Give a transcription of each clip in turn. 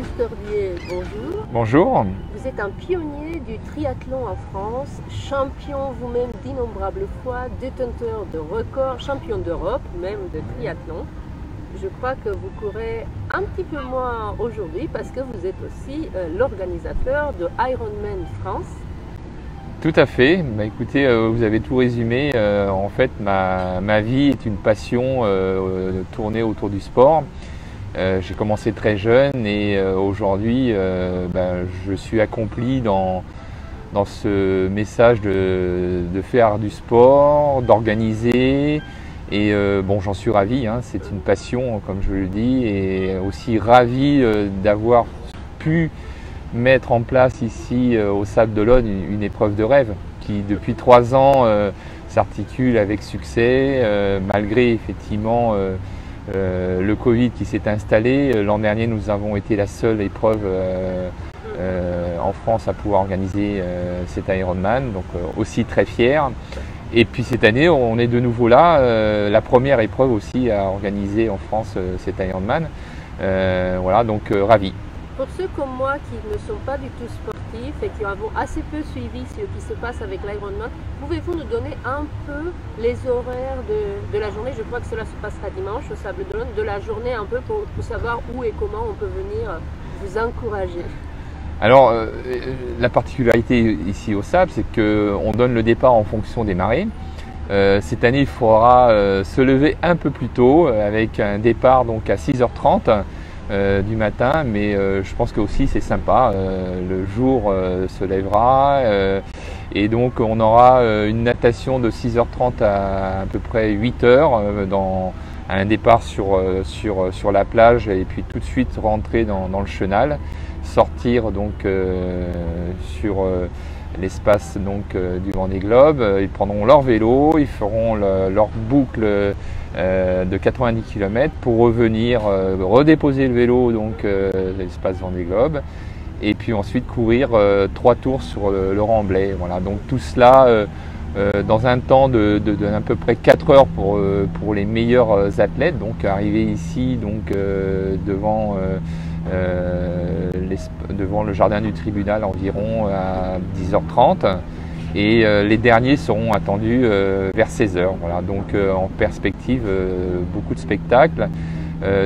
Gilles Cordier, bonjour. Bonjour. Vous êtes un pionnier du triathlon en France, champion vous-même d'innombrables fois, détenteur de records, champion d'Europe même de triathlon. Je crois que vous courez un petit peu moins aujourd'hui parce que vous êtes aussi l'organisateur de Ironman France. Tout à fait. Bah, écoutez, vous avez tout résumé. En fait, ma vie est une passion tournée autour du sport. J'ai commencé très jeune et aujourd'hui, je suis accompli dans ce message de faire du sport, d'organiser. Et j'en suis ravi, hein, c'est une passion, comme je le dis, et aussi ravi d'avoir pu mettre en place ici au Sable d'Olonne une épreuve de rêve qui, depuis 3 ans, s'articule avec succès, malgré effectivement le Covid qui s'est installé. L'an dernier, nous avons été la seule épreuve en France à pouvoir organiser cet Ironman, donc aussi très fier. Et puis cette année, on est de nouveau là, la première épreuve aussi à organiser en France cet Ironman. Voilà, donc ravi. Pour ceux comme moi qui ne sont pas du tout sportifs et qui avons assez peu suivi ce qui se passe avec l'Ironman, pouvez-vous nous donner un peu les horaires de la journée? Je crois que cela se passera dimanche au Sable d'Olonne, de la journée un peu pour savoir où et comment on peut venir vous encourager. Alors, la particularité ici au Sable, c'est qu'on donne le départ en fonction des marées. Cette année, il faudra se lever un peu plus tôt avec un départ donc à 6h30 du matin, mais je pense que aussi c'est sympa. Le jour se lèvera et donc on aura une natation de 6h30 à peu près 8h dans un départ sur la plage et puis tout de suite rentrer dans le chenal. Sortir donc sur l'espace du Vendée Globe. Ils prendront leur vélo, ils feront leur boucle de 90 km pour revenir redéposer le vélo l'espace Vendée Globe et puis ensuite courir 3 tours sur le Remblai. Voilà, donc tout cela dans un temps de à peu près 4 heures pour les meilleurs athlètes. Donc arriver ici devant le jardin du tribunal environ à 10h30 et les derniers seront attendus vers 16h. Voilà, donc en perspective beaucoup de spectacles,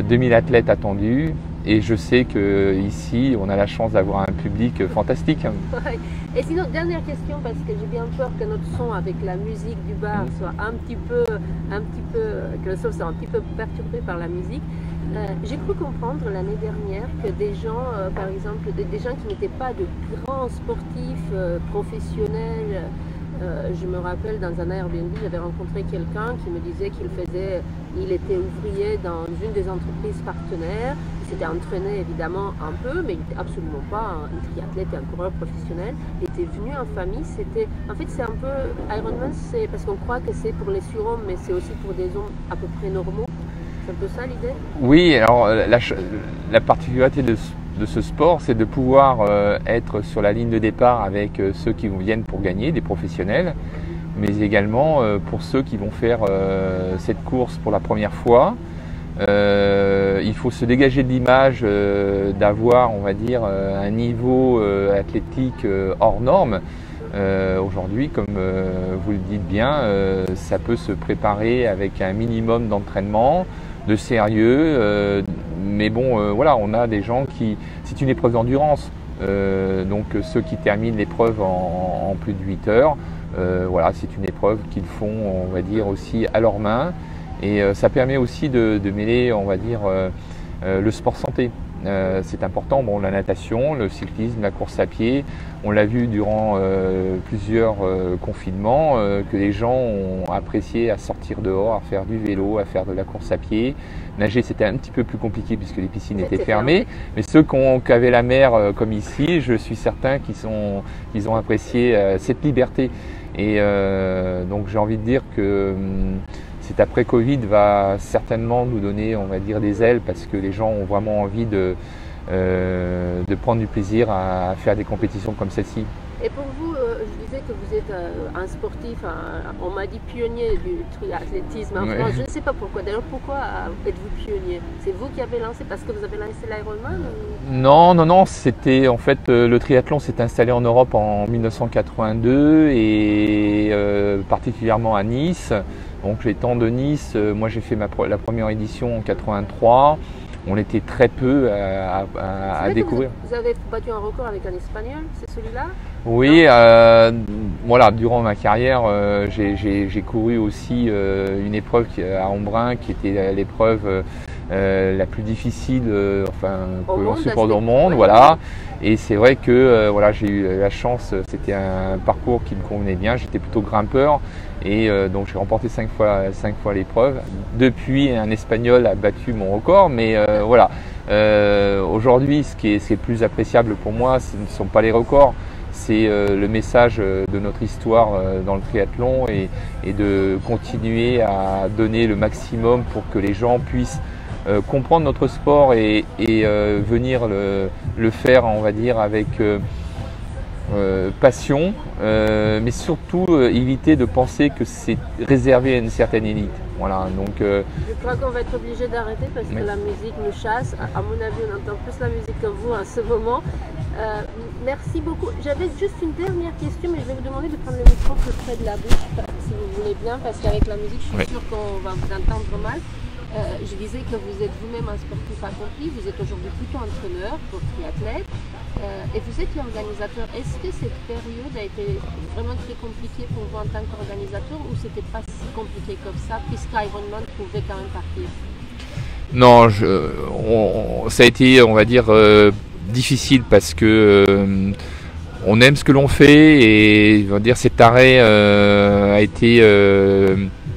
2000 athlètes attendus et je sais qu'ici on a la chance d'avoir un public fantastique. Ouais. Et sinon, dernière question, parce que j'ai bien peur que notre son avec la musique du bar soit que le son soit un petit peu perturbé par la musique. J'ai cru comprendre l'année dernière que des gens, par exemple, des gens qui n'étaient pas de grands sportifs professionnels, je me rappelle dans un Airbnb, j'avais rencontré quelqu'un qui me disait il était ouvrier dans une des entreprises partenaires, il s'était entraîné évidemment un peu, mais il n'était absolument pas un triathlète et un coureur professionnel, il était venu en famille, en fait c'est un peu, Ironman c'est parce qu'on croit que c'est pour les surhommes, mais c'est aussi pour des hommes à peu près normaux. C'est un peu ça l'idée? Oui, alors la particularité de ce sport, c'est de pouvoir être sur la ligne de départ avec ceux qui viennent pour gagner, des professionnels, mais également pour ceux qui vont faire cette course pour la première fois. Il faut se dégager de l'image d'avoir, on va dire, un niveau athlétique hors norme. Aujourd'hui, comme vous le dites bien, ça peut se préparer avec un minimum d'entraînement, de sérieux, mais bon, voilà, on a des gens c'est une épreuve d'endurance, donc ceux qui terminent l'épreuve en plus de 8 heures, voilà, c'est une épreuve qu'ils font, on va dire, aussi à leurs mains, et ça permet aussi de mêler, on va dire, le sport santé. C'est important, la natation, le cyclisme, la course à pied, on l'a vu durant plusieurs confinements que les gens ont apprécié à sortir dehors, à faire du vélo, à faire de la course à pied. Nager c'était un petit peu plus compliqué puisque les piscines étaient fermées, mais ceux qui avaient la mer comme ici, je suis certain qu'ils ont apprécié cette liberté. Et donc j'ai envie de dire que cet après-Covid va certainement nous donner, on va dire, des ailes parce que les gens ont vraiment envie de prendre du plaisir à faire des compétitions comme celle-ci. Et pour vous, je disais que vous êtes un sportif, on m'a dit pionnier du triathlétisme en France. Je ne sais pas pourquoi. D'ailleurs, pourquoi êtes-vous pionnier? C'est vous qui avez lancé, parce que vous avez lancé l'Ironman ou... Non, c'était en fait le triathlon s'est installé en Europe en 1982 et particulièrement à Nice. Donc les temps de Nice, moi j'ai fait la première édition en 83. On était très peu à découvrir. Vous avez battu un record avec un Espagnol, c'est celui-là? Oui, voilà, durant ma carrière, j'ai couru aussi une épreuve à Embrun qui était l'épreuve la plus difficile que l'on supporte au monde. Voilà. Et c'est vrai que voilà, j'ai eu la chance, c'était un parcours qui me convenait bien, j'étais plutôt grimpeur et donc j'ai remporté 5 fois l'épreuve. Depuis, un Espagnol a battu mon record, mais voilà. Aujourd'hui, ce qui est le plus appréciable pour moi, ce ne sont pas les records, c'est le message de notre histoire dans le triathlon et de continuer à donner le maximum pour que les gens puissent comprendre notre sport et venir le faire, on va dire, avec passion, mais surtout éviter de penser que c'est réservé à une certaine élite. Voilà, donc, je crois qu'on va être obligé d'arrêter parce que la musique nous chasse. À mon avis, on entend plus la musique que vous en ce moment. Merci beaucoup. J'avais juste une dernière question, mais je vais vous demander de prendre le micro plus près de la bouche, si vous voulez bien, parce qu'avec la musique, je suis sûre qu'on va vous entendre mal. Je disais que vous êtes vous-même un sportif accompli, vous êtes aujourd'hui plutôt entraîneur pour triathlète et vous êtes l'organisateur. Est-ce que cette période a été vraiment très compliquée pour vous en tant qu'organisateur ou c'était pas si compliqué comme ça puisqu'Ironman pouvait quand même partir? Non, ça a été, on va dire, difficile parce que on aime ce que l'on fait et on va dire cet arrêt a été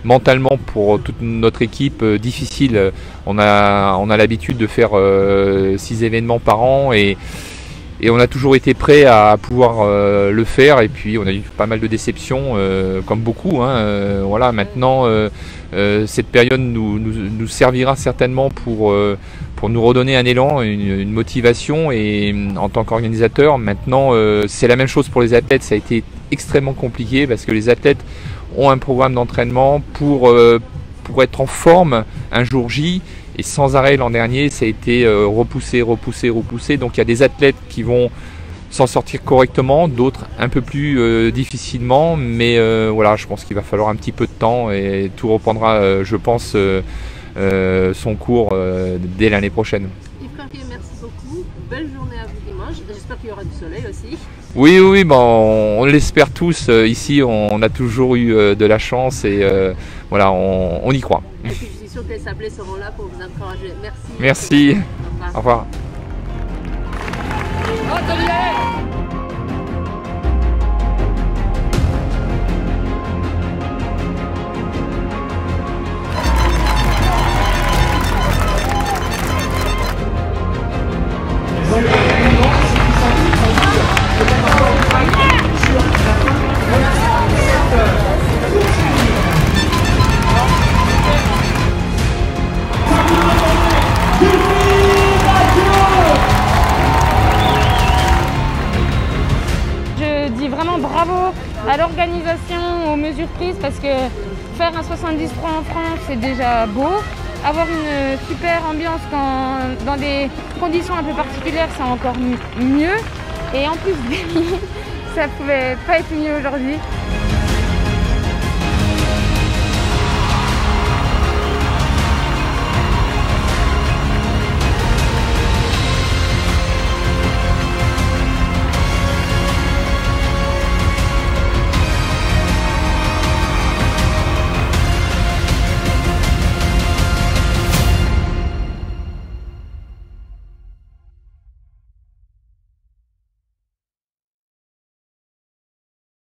mentalement pour toute notre équipe difficile. On a l'habitude de faire 6 événements par an et on a toujours été prêt à pouvoir le faire et puis on a eu pas mal de déceptions comme beaucoup. Voilà, maintenant cette période nous servira certainement pour nous redonner un élan, une motivation et en tant qu'organisateur, maintenant c'est la même chose pour les athlètes. Ça a été extrêmement compliqué parce que les athlètes ont un programme d'entraînement pour être en forme un jour J et sans arrêt l'an dernier ça a été repoussé. Donc il y a des athlètes qui vont s'en sortir correctement, d'autres un peu plus difficilement, mais voilà, je pense qu'il va falloir un petit peu de temps et tout reprendra, je pense, son cours dès l'année prochaine. Merci beaucoup, belle journée à vous dimanche, j'espère qu'il y aura du soleil aussi. Oui, bon, on l'espère tous, ici on a toujours eu de la chance et voilà, on y croit. Et puis je suis sûre que les sablés seront là pour vous encourager. Merci. Merci, au revoir. Je dis vraiment bravo à l'organisation, aux mesures prises, parce que faire un 73 en France, c'est déjà beau. Avoir une super ambiance dans des conditions un peu particulières, c'est encore mieux. Et en plus, ça pouvait pas être mieux aujourd'hui.